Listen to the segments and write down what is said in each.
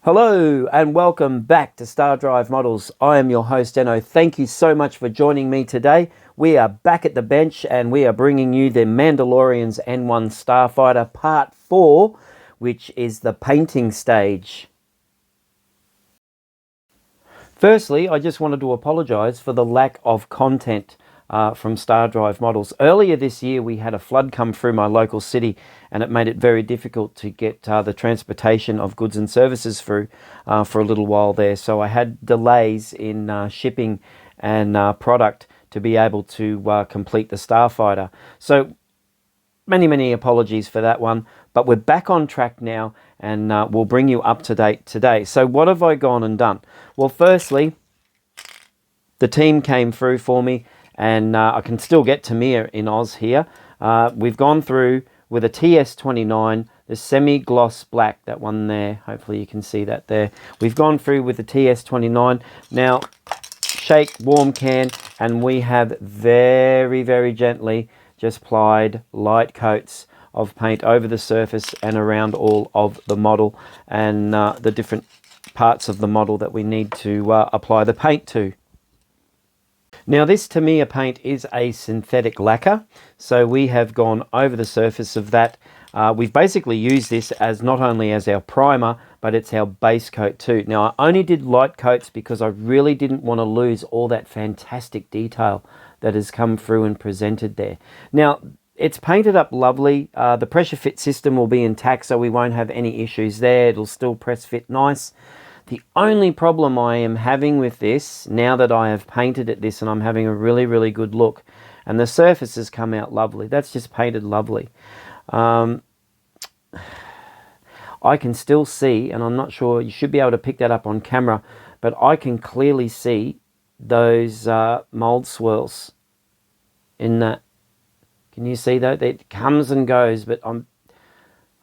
Hello and welcome back to Star Drive Models. I am your host Enno. Thank you so much for joining me today. We are back at the bench and we are bringing you the Mandalorians N-1 Starfighter Part 4, which is the painting stage. Firstly, I just wanted to apologise for the lack of content from Star Drive Models. Earlier this year we had a flood come through my local city and it made it very difficult to get the transportation of goods and services through for a little while there. So I had delays in shipping and product to be able to complete the Starfighter. So many apologies for that one, but we're back on track now and we'll bring you up to date today. So what have I gone and done? Well, firstly, the team came through for me and I can still get Tamiya in Oz here. We've gone through with a TS-29, the semi-gloss black, that one there. Hopefully you can see that there. We've gone through with the TS-29. Now, shake, warm can, and we have very gently just applied light coats of paint over the surface and around all of the model and the different parts of the model that we need to apply the paint to. Now this Tamiya paint is a synthetic lacquer, so we have gone over the surface of that. We've basically used this as not only as our primer, but it's our base coat too. Now I only did light coats because I really didn't want to lose all that fantastic detail that has come through and presented there. Now it's painted up lovely. The pressure fit system will be intact, so we won't have any issues there. It'll still press fit nice. The only problem I am having with this, now that I have painted it this and I'm having a really good look, and the surface has come out lovely. That's just painted lovely. I can still see, and I'm not sure, you should be able to pick that up on camera, but I can clearly see those mold swirls in that. Can you see that? It comes and goes, but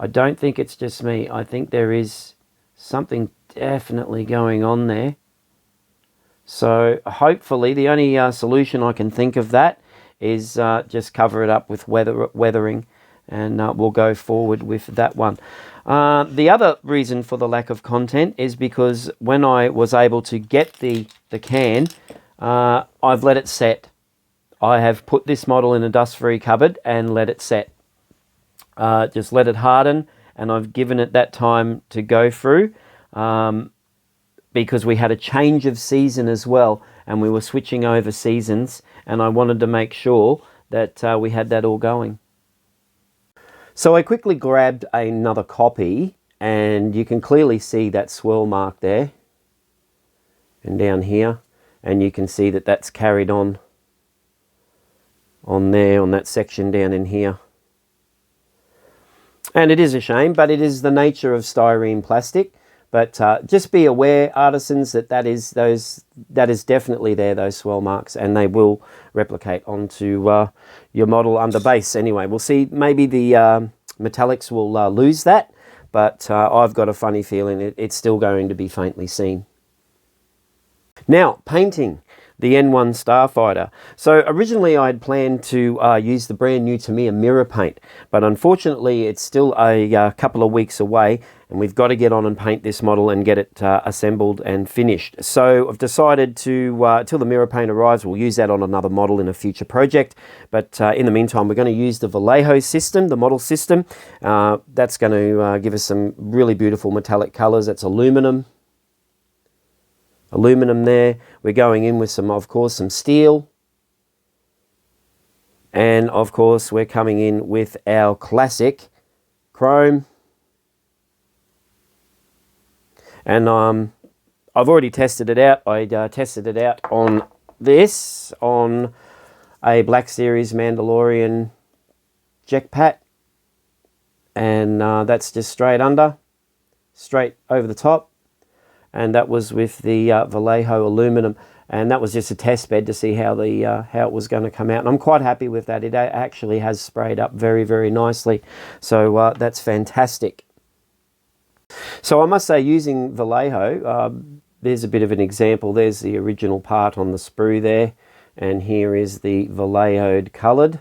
I don't think it's just me. I think there is something definitely going on there. So hopefully the only solution I can think of that is just cover it up with weathering, and we'll go forward with that one. The other reason for the lack of content is because when I was able to get the can, I've let it set. I have put this model in a dust-free cupboard and let it set. Just let it harden, and I've given it that time to go through. Because we had a change of season as well and we were switching over seasons, and I wanted to make sure that we had that all going. So I quickly grabbed another copy, and you can clearly see that swirl mark there and down here, and you can see that that's carried on there on that section down in here. And it is a shame, but it is the nature of styrene plastic. But just be aware, artisans, that is definitely there, those swirl marks, and they will replicate onto your model under base. Anyway, we'll see. Maybe the metallics will lose that, but I've got a funny feeling it's still going to be faintly seen. Now, painting the N-1 Starfighter. So originally I had planned to use the brand new Tamiya mirror paint, but unfortunately it's still a couple of weeks away, and we've got to get on and paint this model and get it assembled and finished. So I've decided to, till the mirror paint arrives, we'll use that on another model in a future project. But in the meantime, we're going to use the Vallejo system, the model system. That's going to give us some really beautiful metallic colors. That's aluminum there. We're going in with some, of course, some steel. And of course, we're coming in with our classic chrome. And I've already tested it out. I tested it out on a Black Series Mandalorian jetpack. And that's just straight under, straight over the top. And that was with the Vallejo aluminum, and that was just a test bed to see how it was going to come out. And I'm quite happy with that. It actually has sprayed up very nicely, so that's fantastic. So I must say, using Vallejo, there's a bit of an example. There's the original part on the sprue there, and here is the Vallejo'd coloured.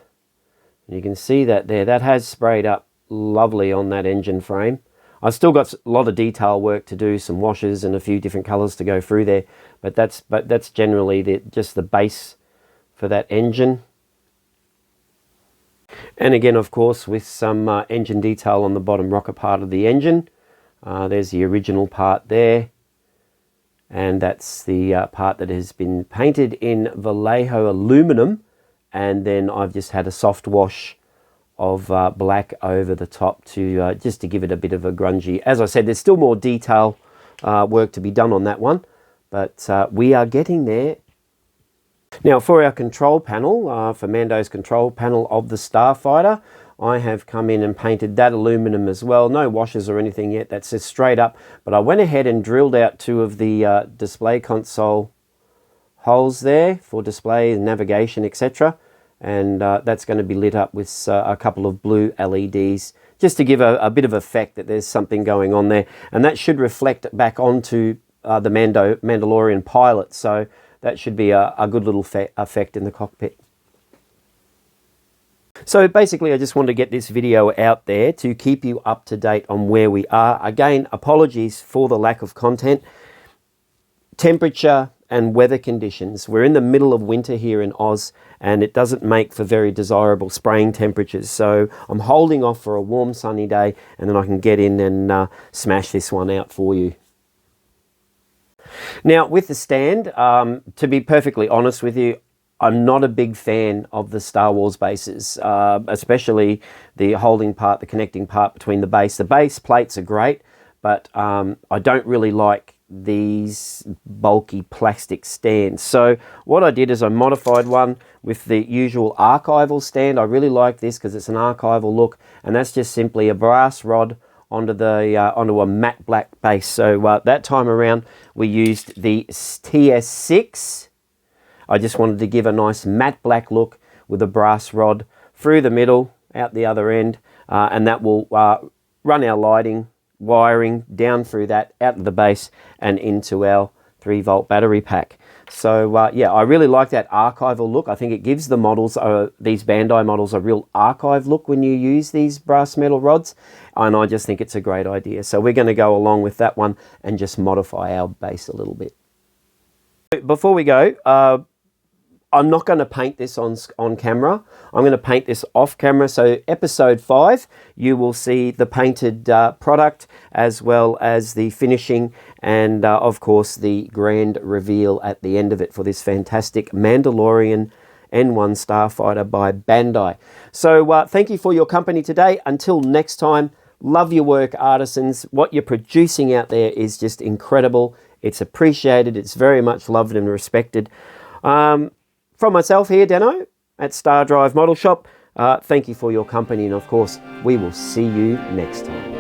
You can see that there. That has sprayed up lovely on that engine frame. I've still got a lot of detail work to do, some washes and a few different colors to go through there, but that's generally just the base for that engine. And again, of course, with some engine detail on the bottom rocker part of the engine. There's the original part there, and that's the part that has been painted in Vallejo aluminum, and then I've just had a soft wash of black over the top to just to give it a bit of a grungy. As I said, there's still more detail work to be done on that one, but we are getting there. Now for our control panel, for Mando's control panel of the Starfighter, I have come in and painted that aluminum as well. No washes or anything yet, that's just straight up. But I went ahead and drilled out 2 of the display console holes there for display and navigation, etc. And that's going to be lit up with a couple of blue LEDs, just to give a bit of effect that there's something going on there. And that should reflect back onto the Mandalorian pilot. So that should be a good little effect in the cockpit. So basically, I just wanted to get this video out there to keep you up to date on where we are. Again, apologies for the lack of content. Temperature and weather conditions. We're in the middle of winter here in Oz, and it doesn't make for very desirable spraying temperatures. So I'm holding off for a warm sunny day, and then I can get in and smash this one out for you. Now with the stand, to be perfectly honest with you, I'm not a big fan of the Star Wars bases, especially the holding part, the connecting part between the base. The base plates are great, but I don't really like these bulky plastic stands. So what I did is I modified one with the usual archival stand. I really like this because it's an archival look, and that's just simply a brass rod onto a matte black base. So that time around we used the TS-26. I just wanted to give a nice matte black look with a brass rod through the middle, out the other end, and that will run our lighting, wiring down through that, out of the base and into our 3-volt battery pack. So yeah, I really like that archival look. I think it gives the models, these Bandai models, a real archive look when you use these brass metal rods, and I just think it's a great idea. So we're going to go along with that one and just modify our base a little bit. Before we go, I'm not going to paint this on camera. I'm going to paint this off camera. So episode 5, you will see the painted product as well as the finishing and of course the grand reveal at the end of it for this fantastic Mandalorian N-1 Starfighter by Bandai. So thank you for your company today. Until next time, love your work, artisans. What you're producing out there is just incredible. It's appreciated. It's very much loved and respected. From myself here, Dano, at Star Drive Model Shop, thank you for your company, and of course, we will see you next time.